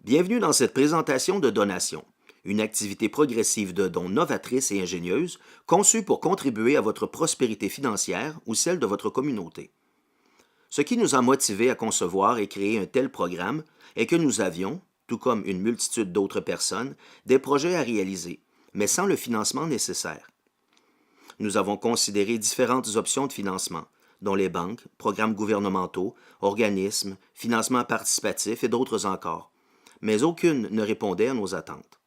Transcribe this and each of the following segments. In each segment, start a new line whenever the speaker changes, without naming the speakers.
Bienvenue dans cette présentation de Donation, une activité progressive de dons novatrice et ingénieuse conçue pour contribuer à votre prospérité financière ou celle de votre communauté. Ce qui nous a motivés à concevoir et créer un tel programme est que nous avions, tout comme une multitude d'autres personnes, des projets à réaliser, mais sans le financement nécessaire. Nous avons considéré différentes options de financement, dont les banques, programmes gouvernementaux, organismes, financements participatifs et d'autres encore, mais aucune ne répondait à nos attentes.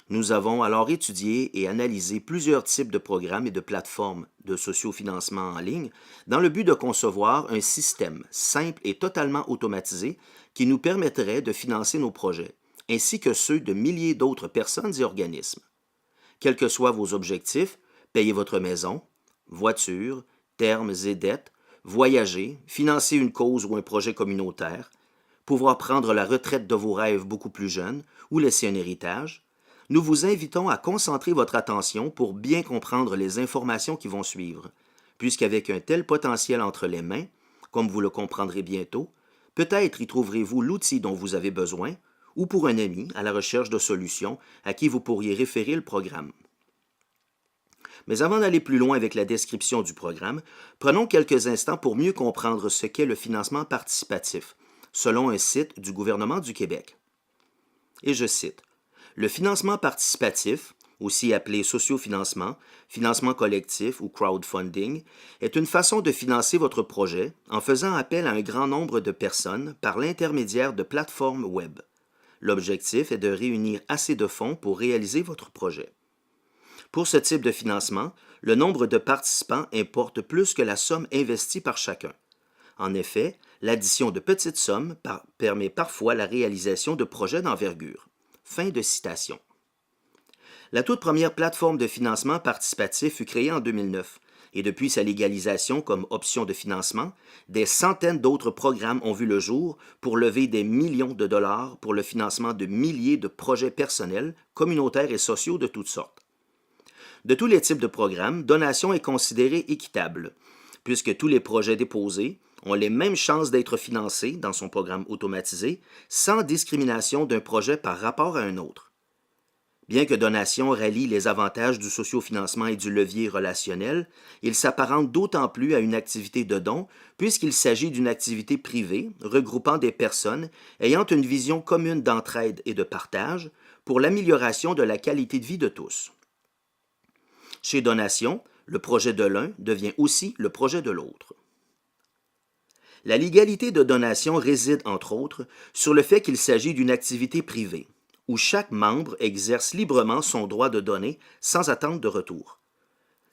Nous avons alors étudié et analysé plusieurs types de programmes et de plateformes de sociofinancement en ligne dans le but de concevoir un système simple et totalement automatisé qui nous permettrait de financer nos projets, ainsi que ceux de milliers d'autres personnes et organismes. Quels que soient vos objectifs, payer votre maison, voiture, termes et dettes, voyager, financer une cause ou un projet communautaire, pouvoir prendre la retraite de vos rêves beaucoup plus jeunes ou laisser un héritage, nous vous invitons à concentrer votre attention pour bien comprendre les informations qui vont suivre, puisqu'avec un tel potentiel entre les mains, comme vous le comprendrez bientôt, peut-être y trouverez-vous l'outil dont vous avez besoin, ou pour un ami à la recherche de solutions à qui vous pourriez référer le programme. Mais avant d'aller plus loin avec la description du programme, prenons quelques instants pour mieux comprendre ce qu'est le financement participatif, selon un site du gouvernement du Québec. Et je cite, « Le financement participatif, aussi appelé sociofinancement, financement collectif ou crowdfunding, est une façon de financer votre projet en faisant appel à un grand nombre de personnes par l'intermédiaire de plateformes web. L'objectif est de réunir assez de fonds pour réaliser votre projet. Pour ce type de financement, le nombre de participants importe plus que la somme investie par chacun. En effet, l'addition de petites sommes permet parfois la réalisation de projets d'envergure. » Fin de citation. La toute première plateforme de financement participatif fut créée en 2009 et depuis sa légalisation comme option de financement, des centaines d'autres programmes ont vu le jour pour lever des millions de dollars pour le financement de milliers de projets personnels, communautaires et sociaux de toutes sortes. De tous les types de programmes, Donation est considérée équitable, puisque tous les projets déposés ont les mêmes chances d'être financés dans son programme automatisé sans discrimination d'un projet par rapport à un autre. Bien que Donation rallie les avantages du sociofinancement et du levier relationnel, il s'apparente d'autant plus à une activité de don puisqu'il s'agit d'une activité privée regroupant des personnes ayant une vision commune d'entraide et de partage pour l'amélioration de la qualité de vie de tous. Chez Donation, le projet de l'un devient aussi le projet de l'autre. La légalité de Donation réside, entre autres, sur le fait qu'il s'agit d'une activité privée, où chaque membre exerce librement son droit de donner sans attente de retour,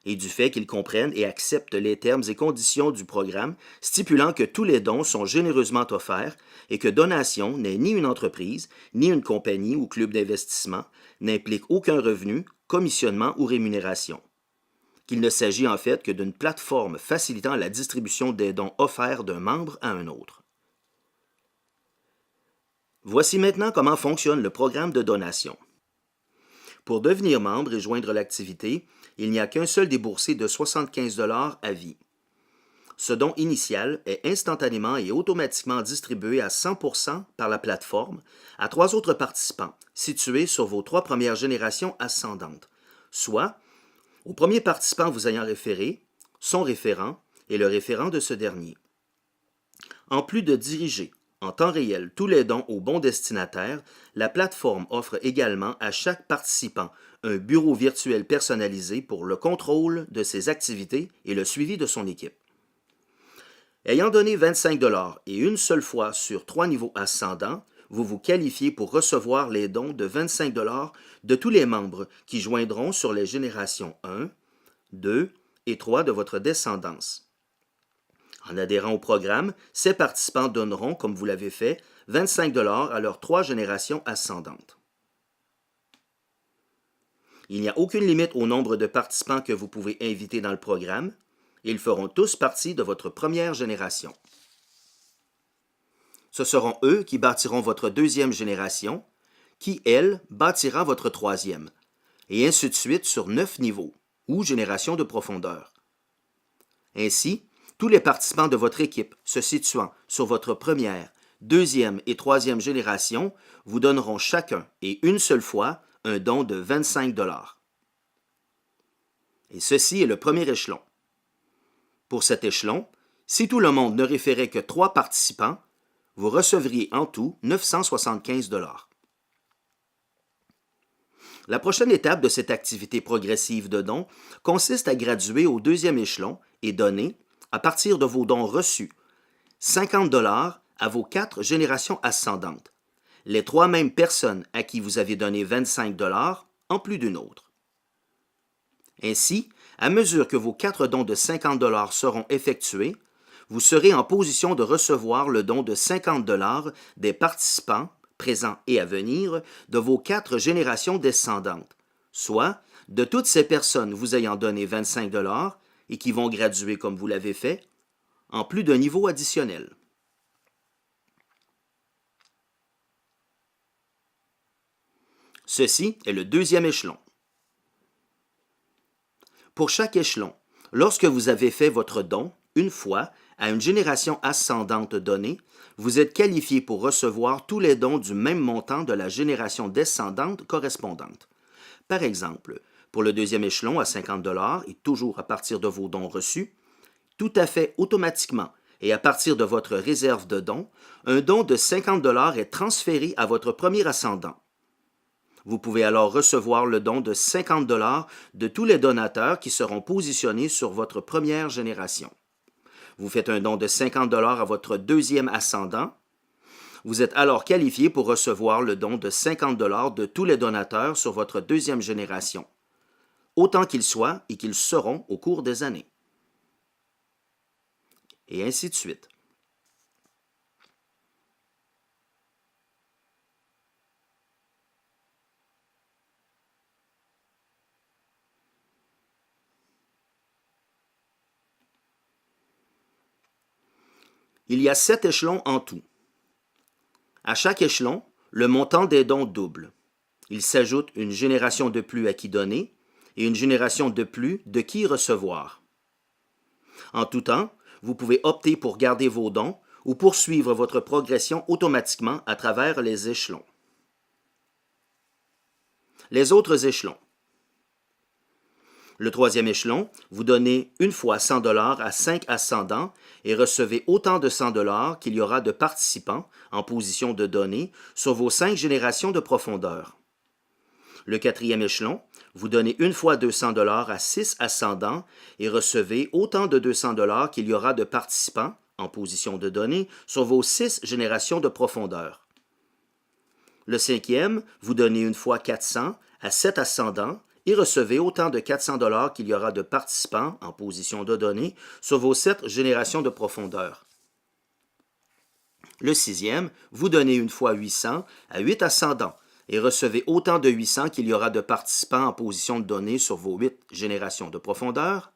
et du fait qu'il comprenne et accepte les termes et conditions du programme stipulant que tous les dons sont généreusement offerts et que Donation n'est ni une entreprise, ni une compagnie ou club d'investissement, n'implique aucun revenu, commissionnement ou rémunération. Qu'il ne s'agit en fait que d'une plateforme facilitant la distribution des dons offerts d'un membre à un autre. Voici maintenant comment fonctionne le programme de donation. Pour devenir membre et joindre l'activité, il n'y a qu'un seul déboursé de 75 $ à vie. Ce don initial est instantanément et automatiquement distribué à 100% par la plateforme à 3 autres participants situés sur vos 3 premières générations ascendantes, soit au premier participant vous ayant référé, son référent et le référent de ce dernier. En plus de diriger en temps réel tous les dons au bon destinataire, la plateforme offre également à chaque participant un bureau virtuel personnalisé pour le contrôle de ses activités et le suivi de son équipe. Ayant donné 25 $ et une seule fois sur 3 niveaux ascendants, vous vous qualifiez pour recevoir les dons de 25 $ de tous les membres qui joindront sur les générations 1, 2 et 3 de votre descendance. En adhérant au programme, ces participants donneront, comme vous l'avez fait, 25 $ à leurs 3 générations ascendantes. Il n'y a aucune limite au nombre de participants que vous pouvez inviter dans le programme. Ils feront tous partie de votre première génération. Ce seront eux qui bâtiront votre deuxième génération, qui, elle, bâtira votre troisième, et ainsi de suite sur 9 niveaux, ou générations de profondeur. Ainsi, tous les participants de votre équipe se situant sur votre première, deuxième et troisième génération vous donneront chacun et une seule fois un don de 25 $. Et ceci est le premier échelon. Pour cet échelon, si tout le monde ne référait que 3 participants, vous recevriez en tout 975 $. La prochaine étape de cette activité progressive de dons consiste à graduer au deuxième échelon et donner, à partir de vos dons reçus, 50 $ à vos 4 générations ascendantes, les 3 mêmes personnes à qui vous avez donné 25 $ en plus d'une autre. Ainsi, à mesure que vos 4 dons de 50 $ seront effectués, vous serez en position de recevoir le don de 50 $ des participants, présents et à venir, de vos 4 générations descendantes, soit de toutes ces personnes vous ayant donné 25 $ et qui vont graduer comme vous l'avez fait, en plus d'un niveau additionnel. Ceci est le deuxième échelon. Pour chaque échelon, lorsque vous avez fait votre don une fois à une génération ascendante donnée, vous êtes qualifié pour recevoir tous les dons du même montant de la génération descendante correspondante. Par exemple, pour le deuxième échelon à 50 $ et toujours à partir de vos dons reçus, tout à fait automatiquement et à partir de votre réserve de dons, un don de 50 $ est transféré à votre premier ascendant. Vous pouvez alors recevoir le don de 50 $ de tous les donateurs qui seront positionnés sur votre première génération. Vous faites un don de 50 $ à votre deuxième ascendant. Vous êtes alors qualifié pour recevoir le don de 50 $ de tous les donateurs sur votre deuxième génération, autant qu'ils soient et qu'ils seront au cours des années. Et ainsi de suite. Il y a 7 échelons en tout. À chaque échelon, le montant des dons double. Il s'ajoute une génération de plus à qui donner et une génération de plus de qui recevoir. En tout temps, vous pouvez opter pour garder vos dons ou poursuivre votre progression automatiquement à travers les échelons. Les autres échelons. Le troisième échelon, vous donnez une fois 100 $ à 5 ascendants et recevez autant de 100 $ qu'il y aura de participants en position de donner sur vos 5 générations de profondeur. Le quatrième échelon, vous donnez une fois 200 $ à 6 ascendants et recevez autant de 200 $ qu'il y aura de participants en position de donner sur vos 6 générations de profondeur. Le cinquième, vous donnez une fois 400 à 7 ascendants et recevez autant de 400 $ qu'il y aura de participants en position de donner sur vos 7 générations de profondeur. Le sixième, vous donnez une fois 800 à 8 ascendants et recevez autant de 800 qu'il y aura de participants en position de donner sur vos 8 générations de profondeur.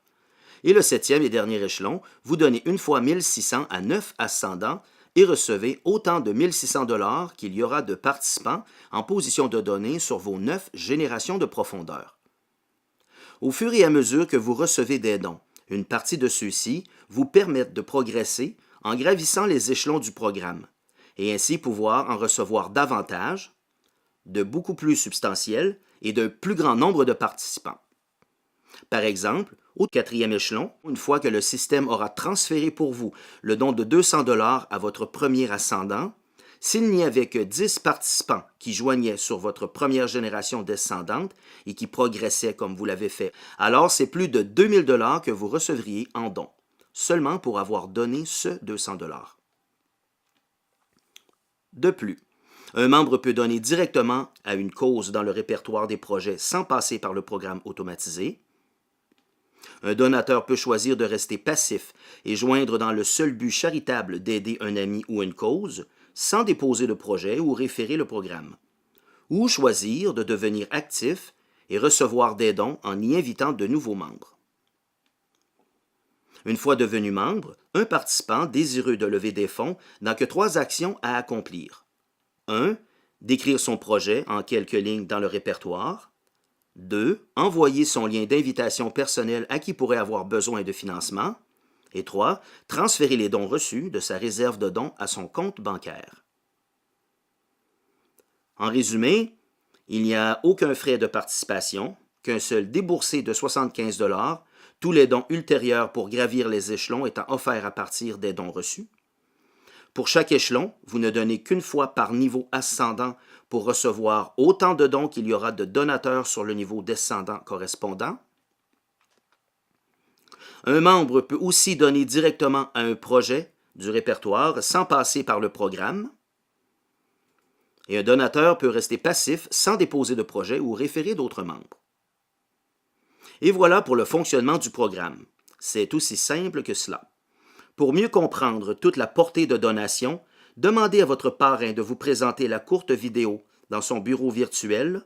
Et le septième et dernier échelon, vous donnez une fois 1600 à 9 ascendants et recevez autant de 1600 $ qu'il y aura de participants en position de donner sur vos 9 générations de profondeur. Au fur et à mesure que vous recevez des dons, une partie de ceux-ci vous permettent de progresser en gravissant les échelons du programme et ainsi pouvoir en recevoir davantage, de beaucoup plus substantiels et d'un plus grand nombre de participants. Par exemple, au quatrième échelon, une fois que le système aura transféré pour vous le don de 200 $ à votre premier ascendant, s'il n'y avait que 10 participants qui joignaient sur votre première génération descendante et qui progressaient comme vous l'avez fait, alors c'est plus de 2000 $ que vous recevriez en don, seulement pour avoir donné ce 200 $. De plus, un membre peut donner directement à une cause dans le répertoire des projets sans passer par le programme automatisé. Un donateur peut choisir de rester passif et joindre dans le seul but charitable d'aider un ami ou une cause, sans déposer de projet ou référer le programme. Ou choisir de devenir actif et recevoir des dons en y invitant de nouveaux membres. Une fois devenu membre, un participant désireux de lever des fonds n'a que 3 actions à accomplir. 1. Décrire son projet en quelques lignes dans le répertoire. 2. Envoyer son lien d'invitation personnelle à qui pourrait avoir besoin de financement. Et 3. Transférer les dons reçus de sa réserve de dons à son compte bancaire. En résumé, il n'y a aucun frais de participation, qu'un seul déboursé de 75 $, tous les dons ultérieurs pour gravir les échelons étant offerts à partir des dons reçus. Pour chaque échelon, vous ne donnez qu'une fois par niveau ascendant pour recevoir autant de dons qu'il y aura de donateurs sur le niveau descendant correspondant. Un membre peut aussi donner directement à un projet du répertoire sans passer par le programme. Et un donateur peut rester passif sans déposer de projet ou référer d'autres membres. Et voilà pour le fonctionnement du programme. C'est aussi simple que cela. Pour mieux comprendre toute la portée de donation, demandez à votre parrain de vous présenter la courte vidéo dans son bureau virtuel,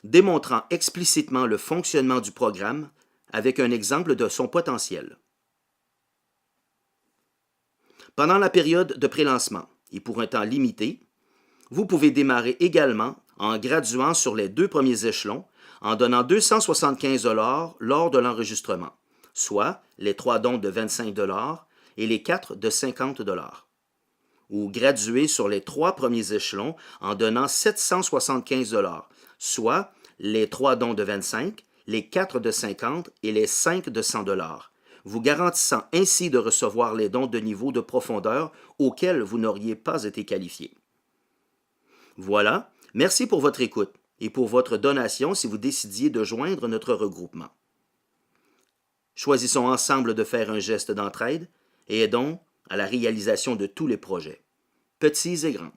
démontrant explicitement le fonctionnement du programme avec un exemple de son potentiel. Pendant la période de prélancement et pour un temps limité, vous pouvez démarrer également en graduant sur les 2 premiers échelons en donnant 275 $ lors de l'enregistrement, soit les 3 dons de 25 $ et les 4 de 50 $. Ou graduer sur les 3 premiers échelons en donnant 775 $, soit les 3 dons de 25, les 4 de 50 et les 5 de 100 $, vous garantissant ainsi de recevoir les dons de niveau de profondeur auxquels vous n'auriez pas été qualifié. Voilà, merci pour votre écoute et pour votre donation si vous décidiez de joindre notre regroupement. Choisissons ensemble de faire un geste d'entraide et aidons à la réalisation de tous les projets, petits et grands.